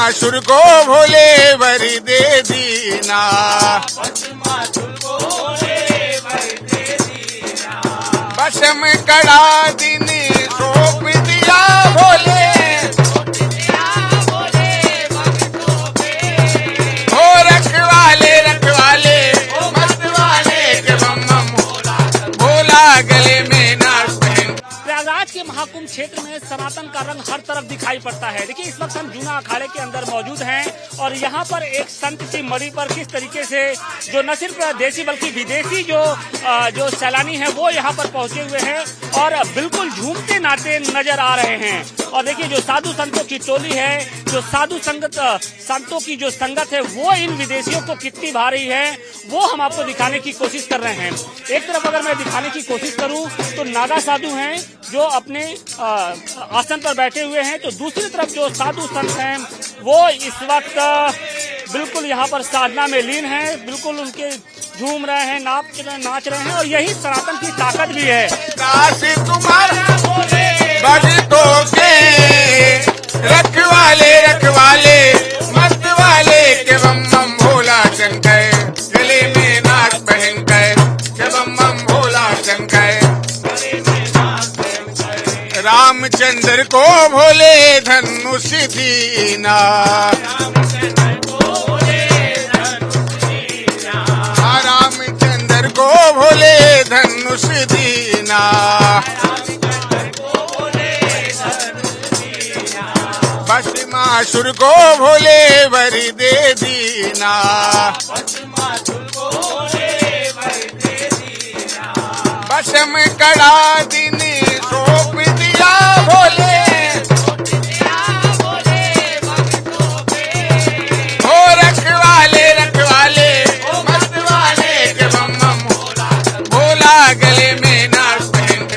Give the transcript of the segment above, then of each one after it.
भस्मासुर को भोले वरी दे दीना, भस्म कड़ा दीनी सौंप दिया भोले, हो रखवाले रखवाले मस्त वाले के बम बम भोला गले में नाच पहन। प्रयागराज के महाकुंभ क्षेत्र में सनातन का रंग हर तरफ दिखाई पड़ता है। देखिए इस वक्त हम जूना अखाड़े के अंदर मौजूद हैं और यहाँ पर एक संत की मड़ी पर किस तरीके से जो न सिर्फ देसी बल्कि विदेशी जो सैलानी हैं वो यहाँ पर पहुंचे हुए हैं और बिल्कुल झूमते नाचते नजर आ रहे हैं। और देखिए जो साधु संतों की टोली है, जो साधु संतों की जो संगत है वो इन विदेशियों को कितनी भारी है वो हम आपको दिखाने की कोशिश कर रहे हैं। एक तरफ अगर मैं दिखाने की कोशिश करूं तो नागा साधु हैं जो अपने आसन पर बैठे हुए हैं, तो दूसरी तरफ जो साधु संत हैं वो इस वक्त बिल्कुल यहाँ पर साधना में लीन हैं, बिल्कुल उनके झूम रहे हैं, नाच रहे हैं और यही सनातन की ताकत भी है। काशी तुम्हारा भक्तों के रखवाले रखवाले मस्त वाले के बम बम भोला शंकर गले में नाक पहन कर के बम बम भोला शंकर। रामचंद्र को भोले धनुष दीना, रामचंद्र को भोले धनुष दीना, भस्मासुर को भोले वरी दे दीना, भस्म कड़ा दीनी सौंप दिया भोले, हो रखवाले रखवाले मस्त वाले के बम बम भोला गले में नाच पहन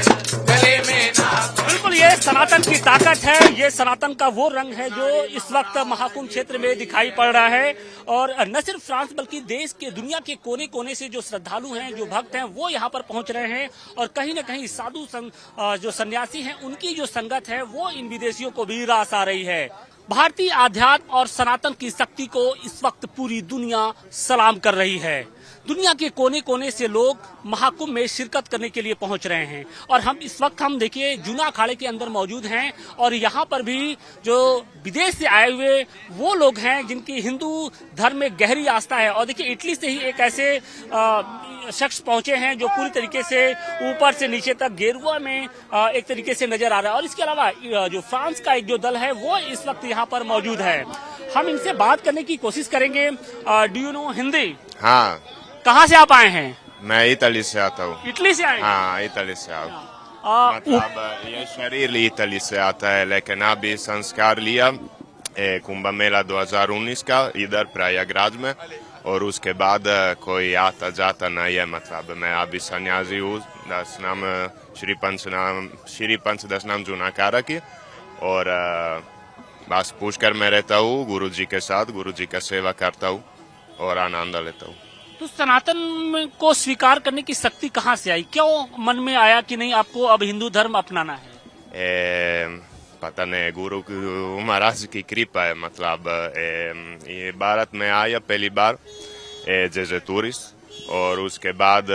गले में नाच। बिल्कुल ये सनातन की ताकत है, ये सनातन का वो रंग है जो इस वक्त महाकुंभ क्षेत्र में दिखाई पड़ रहा है। और न सिर्फ फ्रांस बल्कि देश के दुनिया के कोने कोने से जो श्रद्धालु हैं, जो भक्त हैं वो यहाँ पर पहुंच रहे हैं और कहीं न कहीं साधु जो सन्यासी हैं उनकी जो संगत है वो इन विदेशियों को भी रास आ रही है। भारतीय आध्यात्म और सनातन की शक्ति को इस वक्त पूरी दुनिया सलाम कर रही है। दुनिया के कोने कोने से लोग महाकुंभ में शिरकत करने के लिए पहुंच रहे हैं और इस वक्त हम देखिए जूना अखाड़े के अंदर मौजूद हैं और यहाँ पर भी जो विदेश से आए हुए वो लोग हैं जिनकी हिंदू धर्म में गहरी आस्था है। और देखिए इटली से ही एक ऐसे शख्स पहुंचे हैं जो पूरी तरीके से ऊपर से नीचे तक गेरुआ में एक तरीके से नजर आ रहा है। और इसके अलावा जो फ्रांस का एक जो दल है वो इस वक्त यहाँ पर मौजूद है। हम इनसे बात करने की कोशिश करेंगे। Do you know Hindi? हाँ। कहाँ से आप आए हैं? मैं इटली से आता हूँ। इटली से आए? हाँ इटली से आता। मतलब ये शरीर इटली से आता है लेकिन अभी संस्कार लिया कुंभ मेला 2019 का इधर प्रयागराज में और उसके बाद कोई आता जाता नहीं है। मतलब मैं अभी सन्यासी हूँ, श्री पंचदश नाम जूना अखाड़ा की और बस पुष्कर में रहता हूँ गुरु जी के साथ, गुरु जी का सेवा करता हूँ और आनंद लेता हूँ। तो सनातन को स्वीकार करने की शक्ति कहाँ से आई? क्यों मन में आया कि नहीं आपको अब हिंदू धर्म अपनाना है? पता नहीं, गुरु महाराज की कृपा है। मतलब ये भारत में आया पहली बार जैसे टूरिस्ट और उसके बाद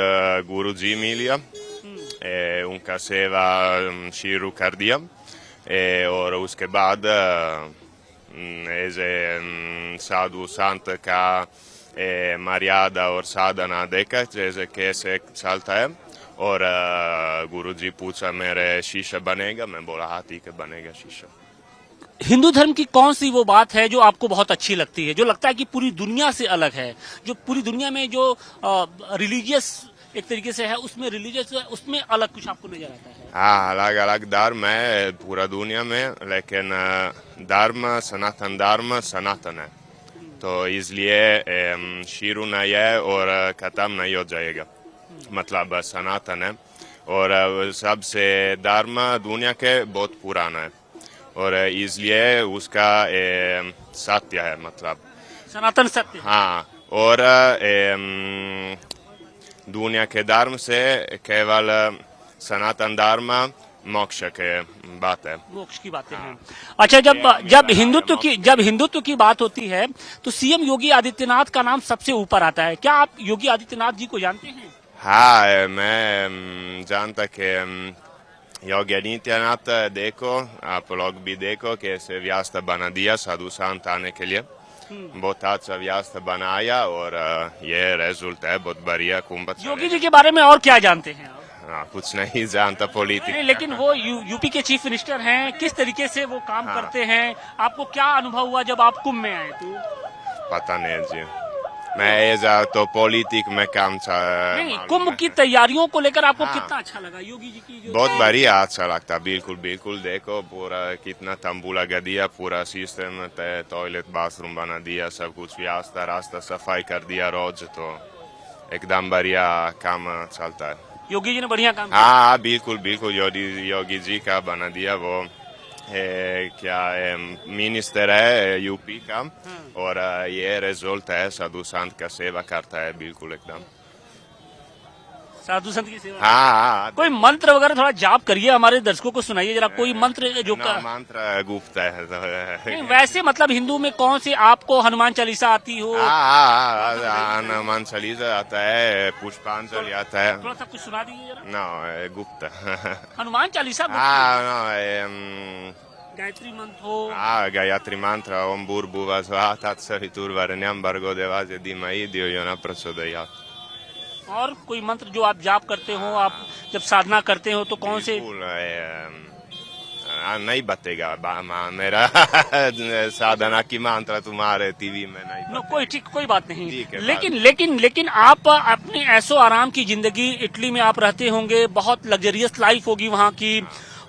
गुरु जी मिलिया, उनका सेवा शुरू कर दिया और उसके बाद साधु संत का मर्यादा और साधना देखा जैसे कैसे चलता है और गुरुजी पूछा मेरे शिष्य बनेगा? मैं बोला हाँ ठीक है बनेगा शिष्य। हिंदू धर्म की कौन सी वो बात है जो आपको बहुत अच्छी लगती है, जो लगता है कि पूरी दुनिया से अलग है, जो पूरी दुनिया में जो रिलीजियस एक तरीके से है उसमें रिलीजियस उसमें अलग कुछ आपको नजर आता है? हाँ अलग अलग धर्म है पूरा दुनिया में लेकिन धर्म सनातन धर्म सनातन है तो इसलिए शुरू नहीं है और खत्म नहीं हो जाएगा। मतलब सनातन है और सबसे धर्म दुनिया के बहुत पुराना है और इसलिए उसका सत्य है। मतलब सनातन सत्य। हाँ और दुनिया के धर्म से केवल सनातन धर्म मोक्ष के बात है। मोक्ष की बातें हैं। अच्छा, जब हिंदुत्व की बात होती है तो सीएम योगी आदित्यनाथ का नाम सबसे ऊपर आता है। क्या आप योगी आदित्यनाथ जी को जानते हैं? हाँ, मैं जानता कि योगी आदित्यनाथ देखो, आप लोग भी देखो कैसे व्यवस्था बना दिया साधु संत आने के लिए। बहुत अच्छा व्यवस्था बनाया और ये रिजल्ट है बहुत बढ़िया कुंभ। योगी जी के बारे में और क्या जानते हैं आप? कुछ नहीं जानता पॉलिटिक्स। लेकिन वो यूपी के चीफ मिनिस्टर हैं, किस तरीके से वो काम करते हैं, आपको क्या अनुभव हुआ जब आप कुंभ में आए? तो पता नहीं जी, मैं ऐसा तो पॉलिटिक में काम नहीं, कुंभ की तैयारियों को लेकर आपको कितना अच्छा लगा योगी जी की? बहुत बढ़िया अच्छा लगता, बिल्कुल बिल्कुल। देखो पूरा कितना तंबू लगा दिया, पूरा सिस्टम, टॉयलेट बाथरूम बना दिया, सब कुछ व्यवस्था, रास्ता सफाई कर दिया रोज, तो एकदम बढ़िया काम चलता है। योगी जी ने बढ़िया काम किया। हाँ बिल्कुल बिल्कुल, योगी जी का बना दिया वो क्या मिनिस्टर है यूपी का, और ये रिजल्ट है साधु संत का सेवा करता है, बिल्कुल एकदम साधु संत की सेवा। हाँ, कोई मंत्र वगैरह थोड़ा जाप करिए, हमारे दर्शकों को सुनाइए जरा कोई मंत्र जो मंत्र गुप्त है तो नहीं, वैसे मतलब हिंदू में कौन से आपको हनुमान चालीसा आती हो? हनुमान चालीसा आता है, पुष्पांजलि आता है। थोड़ा सा कुछ सुना दीजिए जरा। नो गुप्त हनुमान चालीसा गायत्री मंत्र हो? गायत्री मंत्र, ओम भूर्भुवः स्वः तत्सवितुर्वरेण्यं भर्गो देवस्य धीमहि धियो यो न प्रचोदयात्। और कोई मंत्र जो आप जाप करते हो, आप जब साधना करते हो तो कौन से? नहीं बतेगा मेरा साधना की मंत्र तुम्हारे टीवी में नहीं। कोई ठीक, कोई बात नहीं। लेकिन आप अपने ऐसो आराम की जिंदगी, इटली में आप रहते होंगे, बहुत लग्जरियस लाइफ होगी वहाँ की,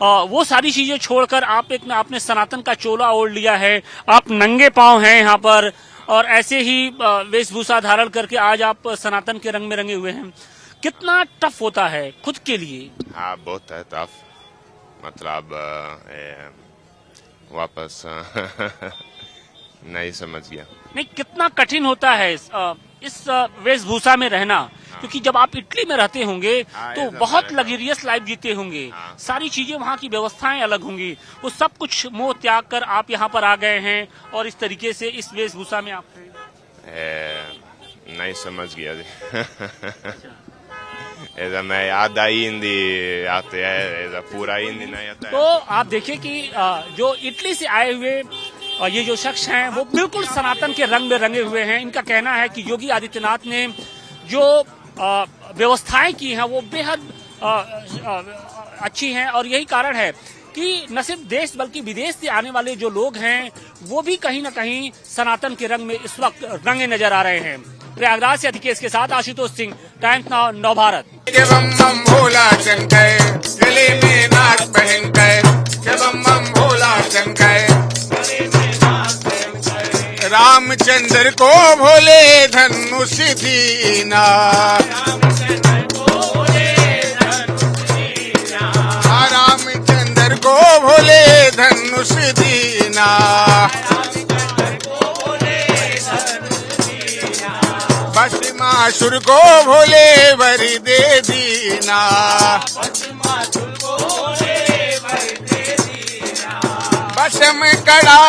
वो सारी चीजें छोड़कर आपने सनातन का चोला ओढ़ लिया है, आप नंगे पांव हैं यहाँ पर, और ऐसे ही वेशभूषा धारण करके आज आप सनातन के रंग में रंगे हुए हैं। कितना टफ होता है खुद के लिए? हाँ बहुत है टफ, मतलब वापस नहीं समझ गया। नहीं, कितना कठिन होता है इस वेशभूषा में रहना, क्योंकि जब आप इटली में रहते होंगे तो बहुत लग्जरियस लाइफ जीते होंगे, सारी चीजें वहाँ की व्यवस्थाएं अलग होंगी, वो सब कुछ मोह त्याग कर आप यहाँ पर आ गए हैं और इस तरीके से इस वेशभूषा में आप नहीं समझ गया जी। ऐसा मैं आधा हिंदी आते है, ऐसा पूरा हिंदी नहीं आता है। तो आप देखिए कि जो इटली से आए हुए ये जो शख्स हैं वो बिल्कुल सनातन के रंग में रंगे हुए हैं। इनका कहना है कि योगी आदित्यनाथ ने जो व्यवस्थाएं की हैं वो बेहद अच्छी हैं, और यही कारण है कि न सिर्फ देश बल्कि विदेश से आने वाले जो लोग हैं वो भी कहीं न कहीं सनातन के रंग में इस वक्त रंगे नजर आ रहे हैं। प्रयागराज से अधिकेश के साथ आशुतोष सिंह, टाइम्स नाउ नव भारत। भोला शंकर गले में नाक पहन कर, भोला शंकर रामचंद्र को भोले धनुष दीना, रामचंद्र को भोले धनुष दीना, भस्मासुर को भोले वरी दे दीना, भस्म कड़ा